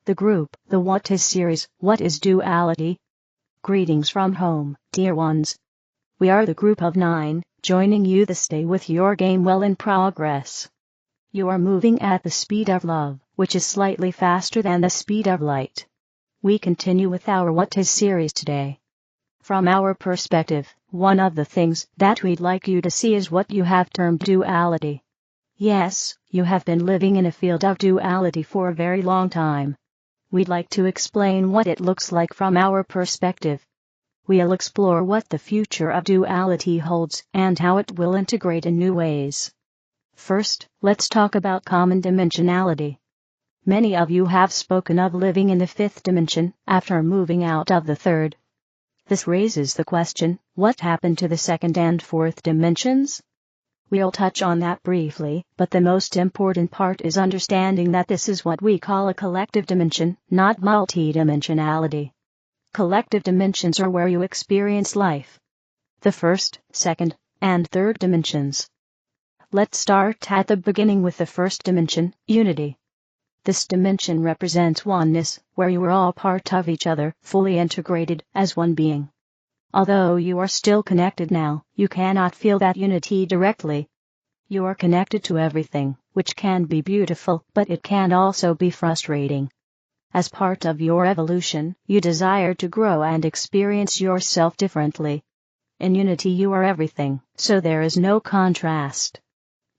the group, the What Is series, What is Duality? Greetings from home, dear ones. We are the group of 9, joining you this day with your game well in progress. You are moving at the speed of love, which is slightly faster than the speed of light. We continue with our What Is series today. From our perspective, one of the things that we'd like you to see is what you have termed duality. Yes, you have been living in a field of duality for a very long time. We'd like to explain what it looks like from our perspective. We'll explore what the future of duality holds and how it will integrate in new ways. First, let's talk about common dimensionality. Many of you have spoken of living in the 5th dimension after moving out of the 3rd. This raises the question, what happened to the 2nd and 4th dimensions? We'll touch on that briefly, but the most important part is understanding that this is what we call a collective dimension, not multidimensionality. Collective dimensions are where you experience life. The 1st, 2nd, and 3rd dimensions. Let's start at the beginning with the 1st dimension, unity. This dimension represents oneness, where you are all part of each other, fully integrated as one being. Although you are still connected now, you cannot feel that unity directly. You are connected to everything, which can be beautiful, but it can also be frustrating. As part of your evolution, you desire to grow and experience yourself differently. In unity you are everything, so there is no contrast.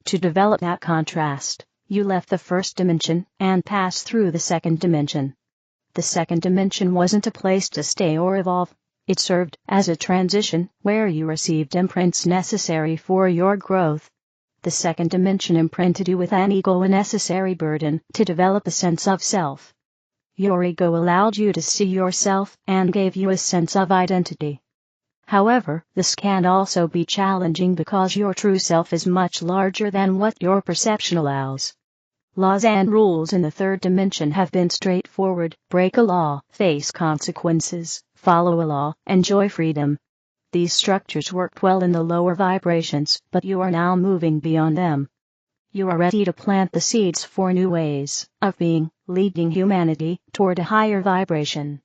To develop that contrast, you left the 1st dimension and passed through the 2nd dimension. The 2nd dimension wasn't a place to stay or evolve. It served as a transition where you received imprints necessary for your growth. The 2nd dimension imprinted you with an ego, a necessary burden to develop a sense of self. Your ego allowed you to see yourself and gave you a sense of identity. However, this can also be challenging because your true self is much larger than what your perception allows. Laws and rules in the 3rd dimension have been straightforward: break a law, face consequences, follow a law, enjoy freedom. These structures worked well in the lower vibrations, but you are now moving beyond them. You are ready to plant the seeds for new ways of being, leading humanity toward a higher vibration.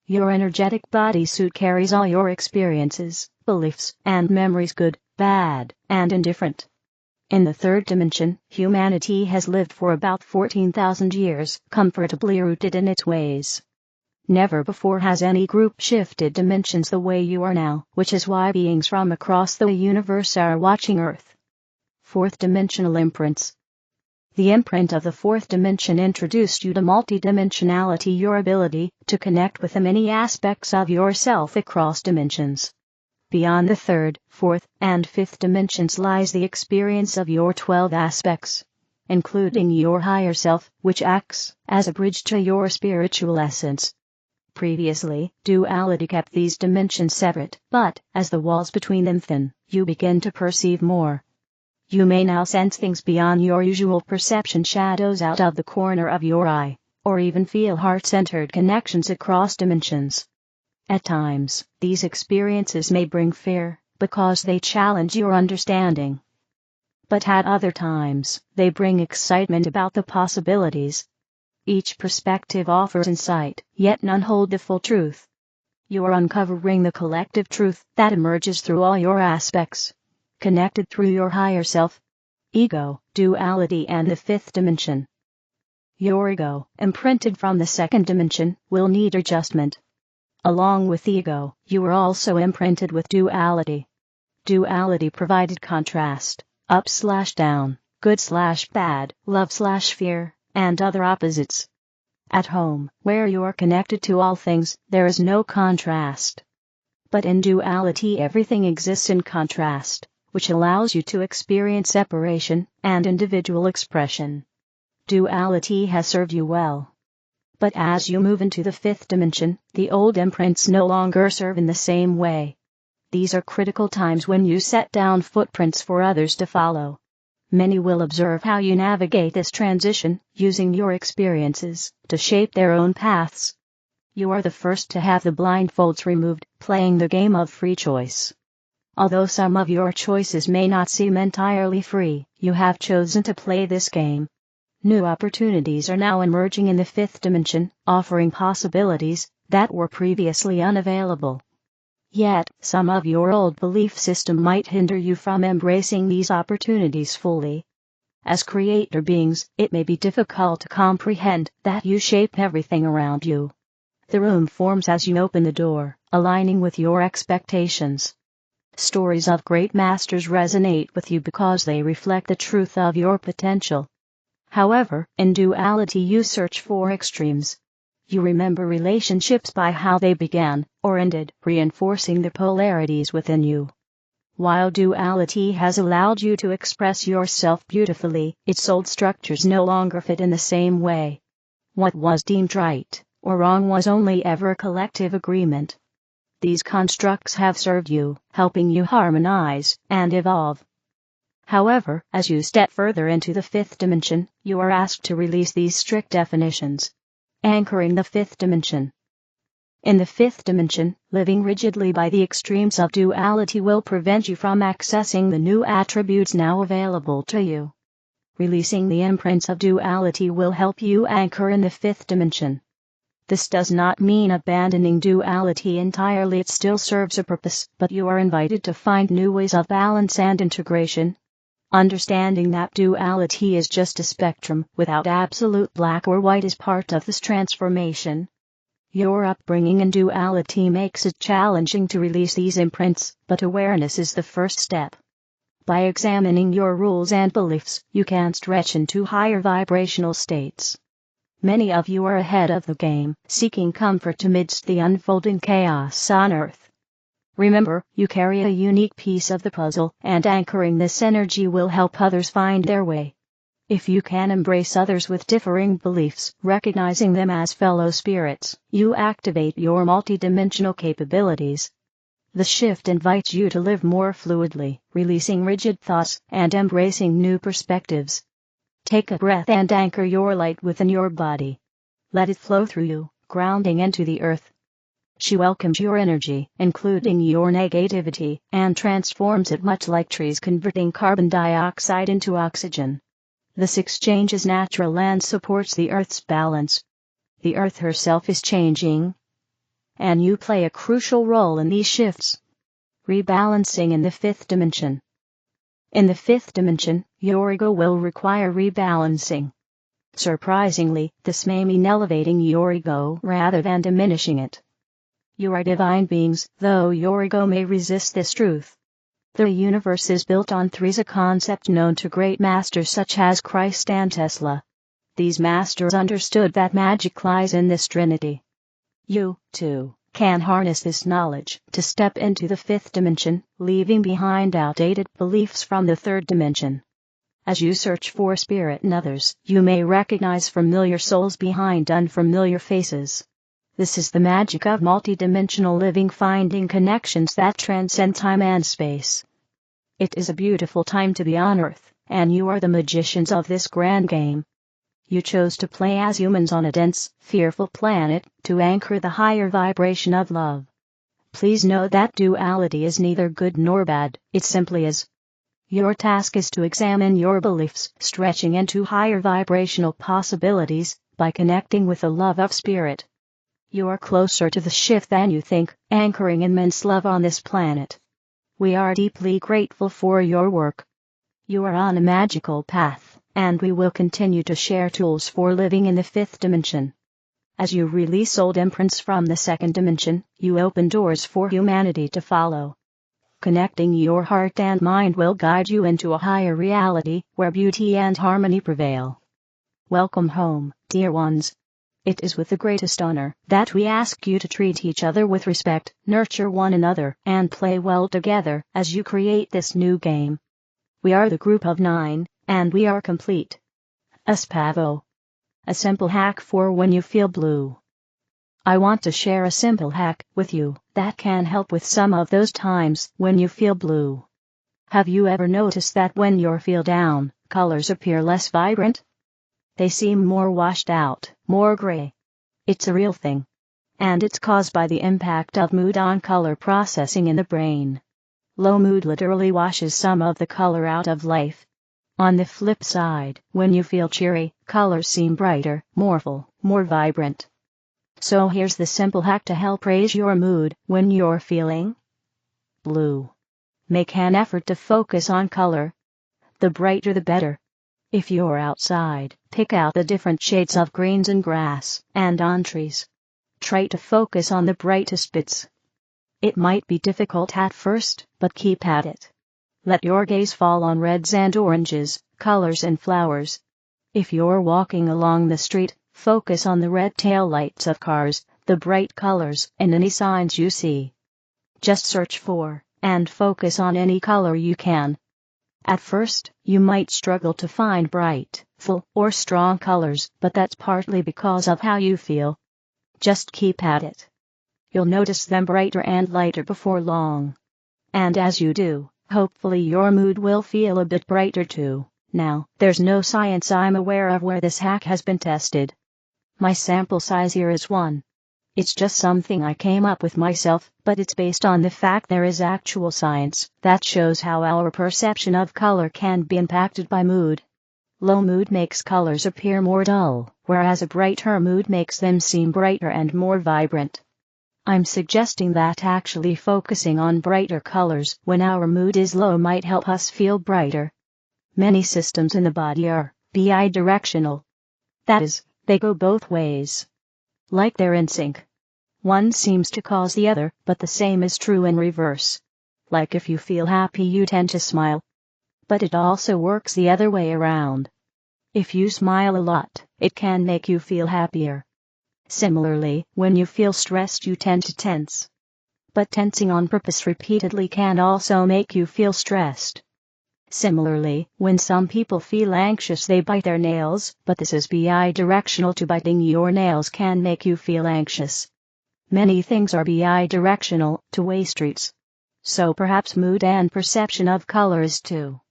Your energetic bodysuit carries all your experiences, beliefs, and memories, good, bad, and indifferent. In the 3rd dimension, humanity has lived for about 14,000 years, comfortably rooted in its ways. Never before has any group shifted dimensions the way you are now, which is why beings from across the universe are watching Earth. 4th dimensional imprints. The imprint of the 4th dimension introduced you to multidimensionality, your ability to connect with the many aspects of yourself across dimensions. Beyond the 3rd, 4th, and 5th dimensions lies the experience of your 12 aspects, including your higher self, which acts as a bridge to your spiritual essence. Previously, duality kept these dimensions separate, but as the walls between them thin, you begin to perceive more. You may now sense things beyond your usual perception, shadows out of the corner of your eye, or even feel heart-centered connections across dimensions. At times, these experiences may bring fear, because they challenge your understanding. But at other times, they bring excitement about the possibilities. Each perspective offers insight, yet none hold the full truth. You are uncovering the collective truth that emerges through all your aspects, connected through your higher self. Ego, duality, and the 5th dimension. Your ego, imprinted from the 2nd dimension, will need adjustment. Along with ego, you are also imprinted with duality. Duality provided contrast, up/down, good/bad, love/fear, and other opposites. At home, where you are connected to all things, there is no contrast. But in duality everything exists in contrast, which allows you to experience separation and individual expression. Duality has served you well. But as you move into the 5th dimension, the old imprints no longer serve in the same way. These are critical times when you set down footprints for others to follow. Many will observe how you navigate this transition, using your experiences to shape their own paths. You are the first to have the blindfolds removed, playing the game of free choice. Although some of your choices may not seem entirely free, you have chosen to play this game. New opportunities are now emerging in the fifth dimension, offering possibilities that were previously unavailable. Yet, some of your old belief system might hinder you from embracing these opportunities fully. As creator beings, it may be difficult to comprehend that you shape everything around you. The room forms as you open the door, aligning with your expectations. Stories of great masters resonate with you because they reflect the truth of your potential. However, in duality you search for extremes. You remember relationships by how they began or ended, reinforcing the polarities within you. While duality has allowed you to express yourself beautifully, its old structures no longer fit in the same way. What was deemed right or wrong was only ever a collective agreement. These constructs have served you, helping you harmonize and evolve. However, as you step further into the fifth dimension, you are asked to release these strict definitions. Anchoring the fifth dimension. In the fifth dimension, living rigidly by the extremes of duality will prevent you from accessing the new attributes now available to you. Releasing the imprints of duality will help you anchor in the fifth dimension. This does not mean abandoning duality entirely, it still serves a purpose, but you are invited to find new ways of balance and integration. Understanding that duality is just a spectrum without absolute black or white is part of this transformation. Your upbringing in duality makes it challenging to release these imprints, but awareness is the first step. By examining your rules and beliefs, you can stretch into higher vibrational states. Many of you are ahead of the game, seeking comfort amidst the unfolding chaos on Earth. Remember, you carry a unique piece of the puzzle, and anchoring this energy will help others find their way. If you can embrace others with differing beliefs, recognizing them as fellow spirits, you activate your multidimensional capabilities. The shift invites you to live more fluidly, releasing rigid thoughts and embracing new perspectives. Take a breath and anchor your light within your body. Let it flow through you, grounding into the earth. She welcomes your energy, including your negativity, and transforms it much like trees converting carbon dioxide into oxygen. This exchange is natural and supports the Earth's balance. The Earth herself is changing, and you play a crucial role in these shifts. Rebalancing in the fifth dimension. In the fifth dimension, your ego will require rebalancing. Surprisingly, this may mean elevating your ego rather than diminishing it. You are divine beings, though your ego may resist this truth. The universe is built on threes, a concept known to great masters such as Christ and Tesla. These masters understood that magic lies in this trinity. You, too, can harness this knowledge to step into the fifth dimension, leaving behind outdated beliefs from the third dimension. As you search for spirit in others, you may recognize familiar souls behind unfamiliar faces. This is the magic of multidimensional living, finding connections that transcend time and space. It is a beautiful time to be on Earth, and you are the magicians of this grand game. You chose to play as humans on a dense, fearful planet, to anchor the higher vibration of love. Please know that duality is neither good nor bad, it simply is. Your task is to examine your beliefs, stretching into higher vibrational possibilities, by connecting with the love of spirit. You are closer to the shift than you think, anchoring immense love on this planet. We are deeply grateful for your work. You are on a magical path, and we will continue to share tools for living in the fifth dimension. As you release old imprints from the second dimension, you open doors for humanity to follow. Connecting your heart and mind will guide you into a higher reality, where beauty and harmony prevail. Welcome home, dear ones. It is with the greatest honor that we ask you to treat each other with respect, nurture one another, and play well together as you create this new game. We are the group of 9, and we are complete. Espavo. A simple hack for when you feel blue. I want to share a simple hack with you that can help with some of those times when you feel blue. Have you ever noticed that when you feel down, colors appear less vibrant? They seem more washed out, more gray. It's a real thing. And it's caused by the impact of mood on color processing in the brain. Low mood literally washes some of the color out of life. On the flip side, when you feel cheery, colors seem brighter, more full, more vibrant. So here's the simple hack to help raise your mood when you're feeling blue. Make an effort to focus on color. The brighter the better. If you're outside, pick out the different shades of greens in grass and on trees. Try to focus on the brightest bits. It might be difficult at first, but keep at it. Let your gaze fall on reds and oranges, colors and flowers. If you're walking along the street, focus on the red tail lights of cars, the bright colors, and any signs you see. Just search for and focus on any color you can. At first, you might struggle to find bright, full, or strong colors, but that's partly because of how you feel. Just keep at it. You'll notice them brighter and lighter before long. And as you do, hopefully your mood will feel a bit brighter too. Now, there's no science I'm aware of where this hack has been tested. My sample size here is 1. It's just something I came up with myself, but it's based on the fact there is actual science that shows how our perception of color can be impacted by mood. Low mood makes colors appear more dull, whereas a brighter mood makes them seem brighter and more vibrant. I'm suggesting that actually focusing on brighter colors when our mood is low might help us feel brighter. Many systems in the body are bidirectional. That is, they go both ways. Like they're in sync. One seems to cause the other, but the same is true in reverse. Like if you feel happy you tend to smile. But it also works the other way around. If you smile a lot, it can make you feel happier. Similarly, when you feel stressed you tend to tense. But tensing on purpose repeatedly can also make you feel stressed. Similarly, when some people feel anxious they bite their nails, but this is bidirectional too. Biting your nails can make you feel anxious. Many things are bidirectional, two-way streets. So perhaps mood and perception of color is too.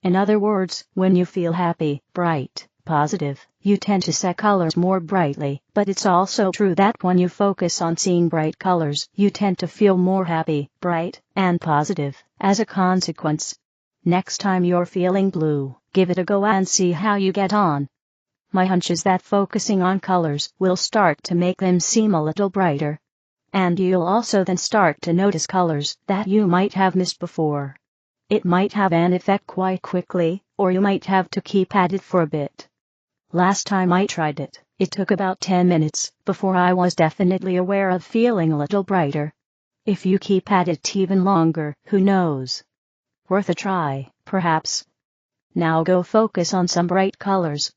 In other words, when you feel happy, bright, positive, you tend to see colors more brightly, but it's also true that when you focus on seeing bright colors, you tend to feel more happy, bright, and positive, as a consequence. Next time you're feeling blue, give it a go and see how you get on. My hunch is that focusing on colors will start to make them seem a little brighter. And you'll also then start to notice colors that you might have missed before. It might have an effect quite quickly, or you might have to keep at it for a bit. Last time I tried it, it took about 10 minutes before I was definitely aware of feeling a little brighter. If you keep at it even longer, who knows? Worth a try, perhaps. Now go focus on some bright colors.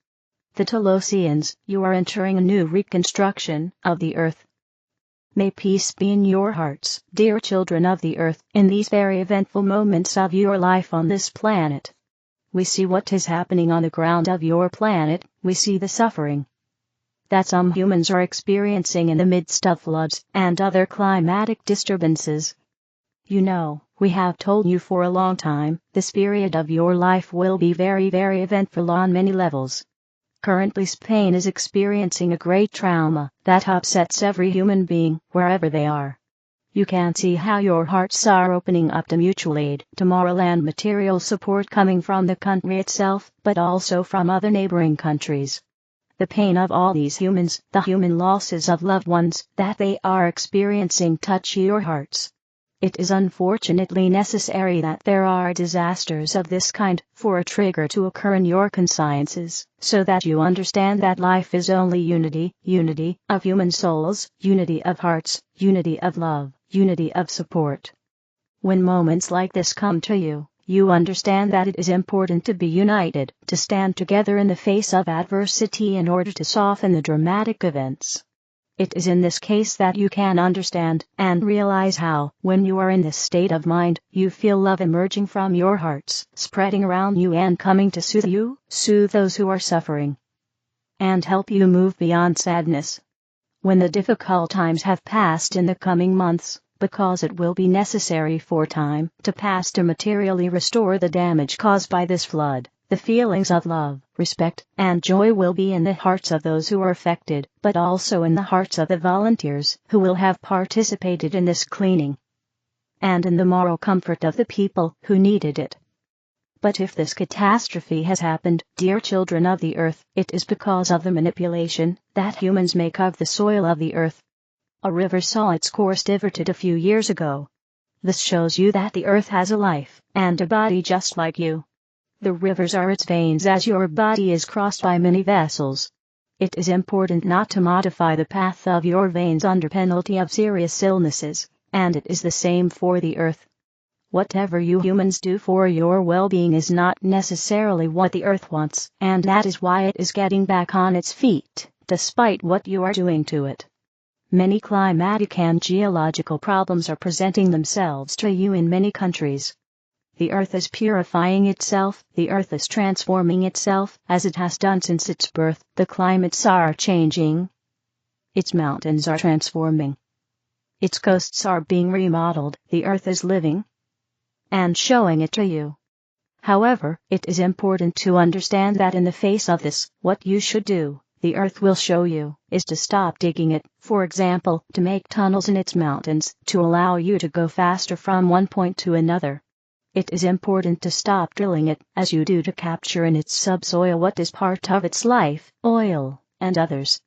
The Telosians, you are entering a new reconstruction of the earth. May peace be in your hearts, dear children of the earth, in these very eventful moments of your life on this planet. We see what is happening on the ground of your planet, we see the suffering that some humans are experiencing in the midst of floods and other climatic disturbances. You know, we have told you for a long time, this period of your life will be very, very eventful on many levels. Currently Spain is experiencing a great trauma that upsets every human being, wherever they are. You can see how your hearts are opening up to mutual aid, to moral and material support coming from the country itself, but also from other neighboring countries. The pain of all these humans, the human losses of loved ones that they are experiencing touch your hearts. It is unfortunately necessary that there are disasters of this kind for a trigger to occur in your consciences, so that you understand that life is only unity, unity of human souls, unity of hearts, unity of love, unity of support. When moments like this come to you, you understand that it is important to be united, to stand together in the face of adversity in order to soften the dramatic events. It is in this case that you can understand and realize how, when you are in this state of mind, you feel love emerging from your hearts, spreading around you and coming to soothe you, soothe those who are suffering, and help you move beyond sadness. When the difficult times have passed in the coming months, because it will be necessary for time to pass to materially restore the damage caused by this flood, the feelings of love, respect, and joy will be in the hearts of those who are affected, but also in the hearts of the volunteers who will have participated in this cleaning, and in the moral comfort of the people who needed it. But if this catastrophe has happened, dear children of the earth, it is because of the manipulation that humans make of the soil of the earth. A river saw its course diverted a few years ago. This shows you that the earth has a life and a body just like you. The rivers are its veins as your body is crossed by many vessels. It is important not to modify the path of your veins under penalty of serious illnesses, and it is the same for the earth. Whatever you humans do for your well-being is not necessarily what the earth wants, and that is why it is getting back on its feet, despite what you are doing to it. Many climatic and geological problems are presenting themselves to you in many countries. The earth is purifying itself, the earth is transforming itself, as it has done since its birth. The climates are changing. Its mountains are transforming. Its coasts are being remodeled, the earth is living and showing it to you. However, it is important to understand that in the face of this, what you should do, the earth will show you, is to stop digging it, for example, to make tunnels in its mountains, to allow you to go faster from one point to another. It is important to stop drilling it, as you do to capture in its subsoil what is part of its life, oil, and others.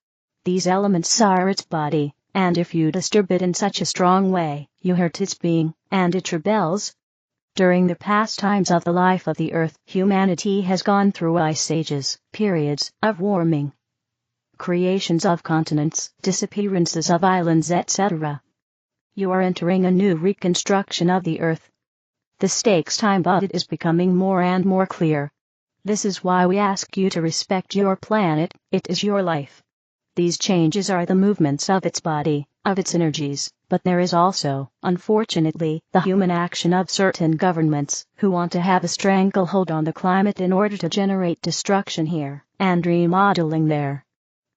These elements are its body, and if you disturb it in such a strong way, you hurt its being, and it rebels. During the past times of the life of the earth, humanity has gone through ice ages, periods of warming, creations of continents, disappearances of islands, etc. You are entering a new reconstruction of the earth. This takes time, but it is becoming more and more clear. This is why we ask you to respect your planet, it is your life. These changes are the movements of its body, of its energies, but there is also, unfortunately, the human action of certain governments, who want to have a stranglehold on the climate in order to generate destruction here, and remodeling there.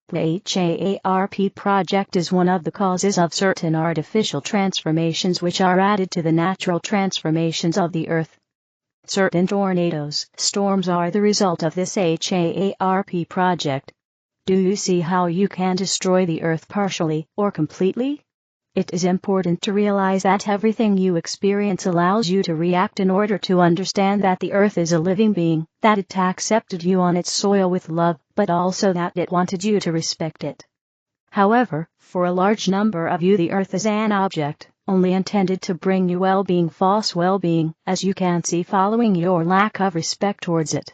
The HAARP project is one of the causes of certain artificial transformations which are added to the natural transformations of the earth. Certain tornadoes, storms are the result of this HAARP project. Do you see how you can destroy the earth partially or completely? It is important to realize that everything you experience allows you to react in order to understand that the earth is a living being, that it accepted you on its soil with love, but also that it wanted you to respect it. However, for a large number of you the earth is an object, only intended to bring you well-being, false well-being, as you can see following your lack of respect towards it.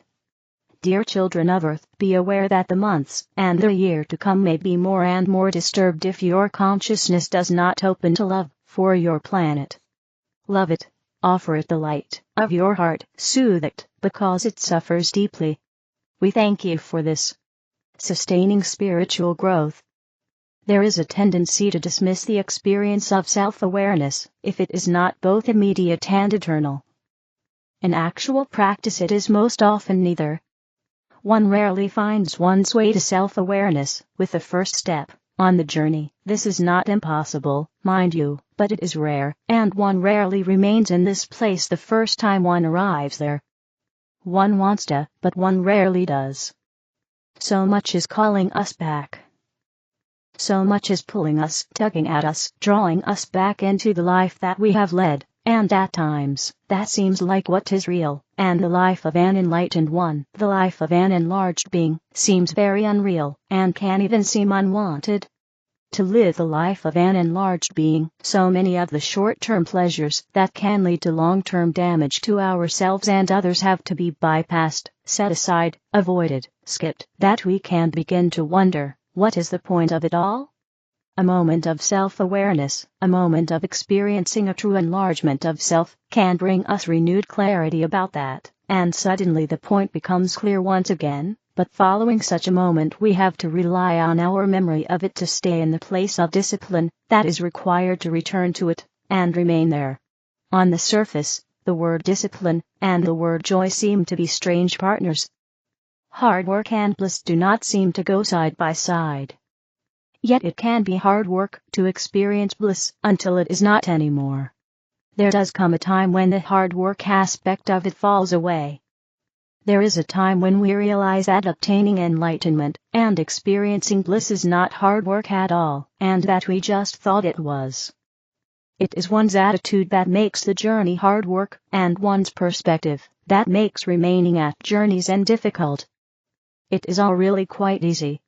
Dear children of Earth, be aware that the months and the year to come may be more and more disturbed if your consciousness does not open to love for your planet. Love it, offer it the light of your heart, soothe it, because it suffers deeply. We thank you for this sustaining spiritual growth. There is a tendency to dismiss the experience of self-awareness, if it is not both immediate and eternal. In actual practice it is most often neither. One rarely finds one's way to self-awareness with the first step on the journey. This is not impossible, mind you, but it is rare, and one rarely remains in this place the first time one arrives there. One wants to, but one rarely does. So much is calling us back. So much is pulling us, tugging at us, drawing us back into the life that we have led. And at times, that seems like what is real, and the life of an enlightened one, the life of an enlarged being, seems very unreal, and can even seem unwanted. To live the life of an enlarged being, so many of the short-term pleasures that can lead to long-term damage to ourselves and others have to be bypassed, set aside, avoided, skipped, that we can begin to wonder, what is the point of it all? A moment of self-awareness, a moment of experiencing a true enlargement of self, can bring us renewed clarity about that, and suddenly the point becomes clear once again, but following such a moment we have to rely on our memory of it to stay in the place of discipline that is required to return to it, and remain there. On the surface, the word discipline and the word joy seem to be strange partners. Hard work and bliss do not seem to go side by side. Yet it can be hard work to experience bliss until it is not anymore. There does come a time when the hard work aspect of it falls away. There is a time when we realize that obtaining enlightenment and experiencing bliss is not hard work at all, and that we just thought it was. It is one's attitude that makes the journey hard work, and one's perspective, that makes remaining at journey's end difficult. It is all really quite easy.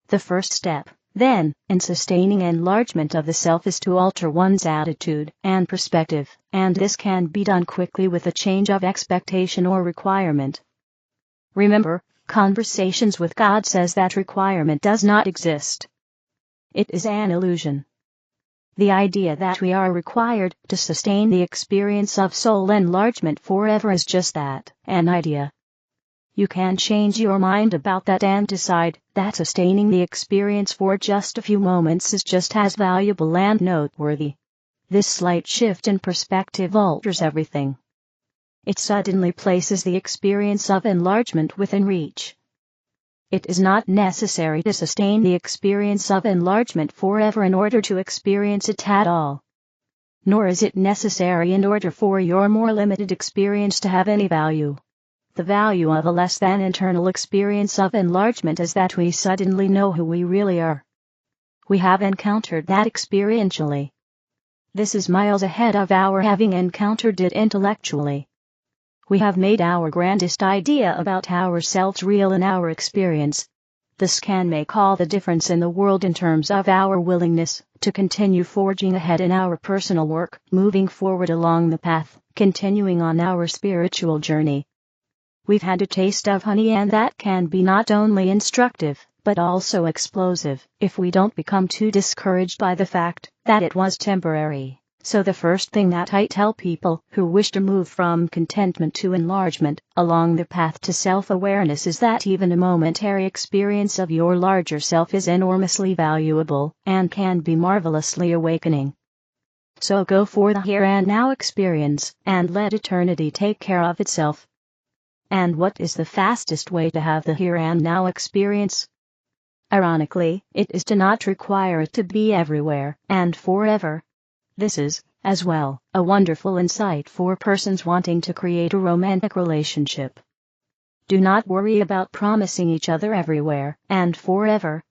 The first step, then, in sustaining enlargement of the self is to alter one's attitude and perspective, and this can be done quickly with a change of expectation or requirement. Remember, Conversations with God says that requirement does not exist. It is an illusion. The idea that we are required to sustain the experience of soul enlargement forever is just that, an idea. You can change your mind about that and decide that sustaining the experience for just a few moments is just as valuable and noteworthy. This slight shift in perspective alters everything. It suddenly places the experience of enlargement within reach. It is not necessary to sustain the experience of enlargement forever in order to experience it at all. Nor is it necessary in order for your more limited experience to have any value. The value of a less than internal experience of enlargement is that we suddenly know who we really are. We have encountered that experientially. This is miles ahead of our having encountered it intellectually. We have made our grandest idea about ourselves real in our experience. This can make all the difference in the world in terms of our willingness to continue forging ahead in our personal work, moving forward along the path, continuing on our spiritual journey. We've had a taste of honey, and that can be not only instructive, but also explosive, if we don't become too discouraged by the fact that it was temporary. So the first thing that I tell people who wish to move from contentment to enlargement along the path to self-awareness is that even a momentary experience of your larger self is enormously valuable and can be marvelously awakening. So go for the here and now experience and let eternity take care of itself. And what is the fastest way to have the here and now experience? Ironically, it is to not require it to be everywhere and forever. This is, as well, a wonderful insight for persons wanting to create a romantic relationship. Do not worry about promising each other everywhere and forever.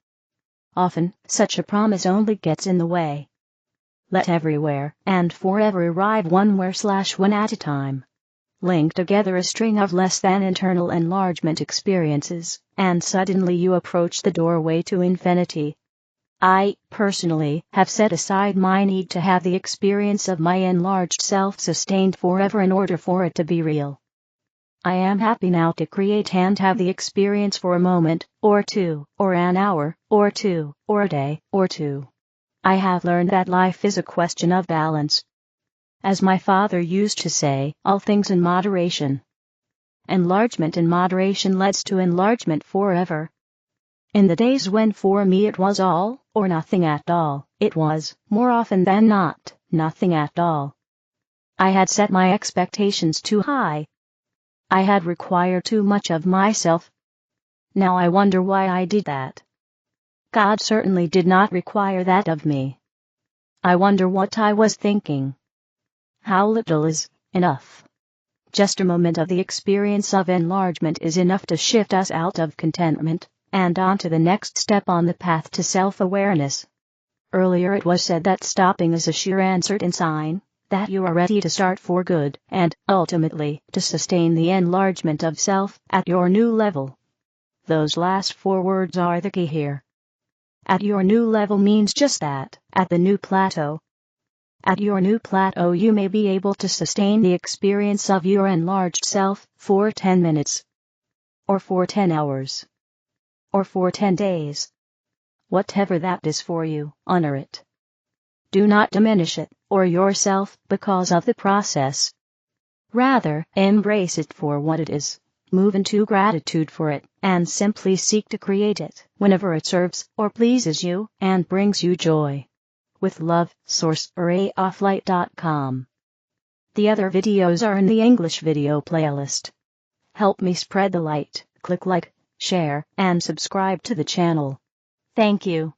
Often, such a promise only gets in the way. Let everywhere and forever arrive one at a time. Link together a string of less than internal enlargement experiences, and suddenly you approach the doorway to infinity. I, personally, have set aside my need to have the experience of my enlarged self sustained forever in order for it to be real. I am happy now to create and have the experience for a moment, or two, or an hour, or two, or a day, or two. I have learned that life is a question of balance. As my father used to say, all things in moderation. Enlargement in moderation leads to enlargement forever. In the days when for me it was all, or nothing at all, it was, more often than not, nothing at all. I had set my expectations too high. I had required too much of myself. Now I wonder why I did that. God certainly did not require that of me. I wonder what I was thinking. How little is enough. Just a moment of the experience of enlargement is enough to shift us out of contentment and on to the next step on the path to self-awareness. Earlier it was said that stopping is a sure and certain sign that you are ready to start for good and, ultimately, to sustain the enlargement of self at your new level. Those last 4 words are the key here. At your new level means just that, at the new plateau. At your new plateau you may be able to sustain the experience of your enlarged self for 10 minutes. Or for 10 hours. Or for 10 days. Whatever that is for you, honor it. Do not diminish it, or yourself, because of the process. Rather, embrace it for what it is, move into gratitude for it, and simply seek to create it, whenever it serves, or pleases you, and brings you joy. With love, Source, rayofflight.com. The other videos are in the English video playlist. Help me spread the light, click like, share, and subscribe to the channel. Thank you.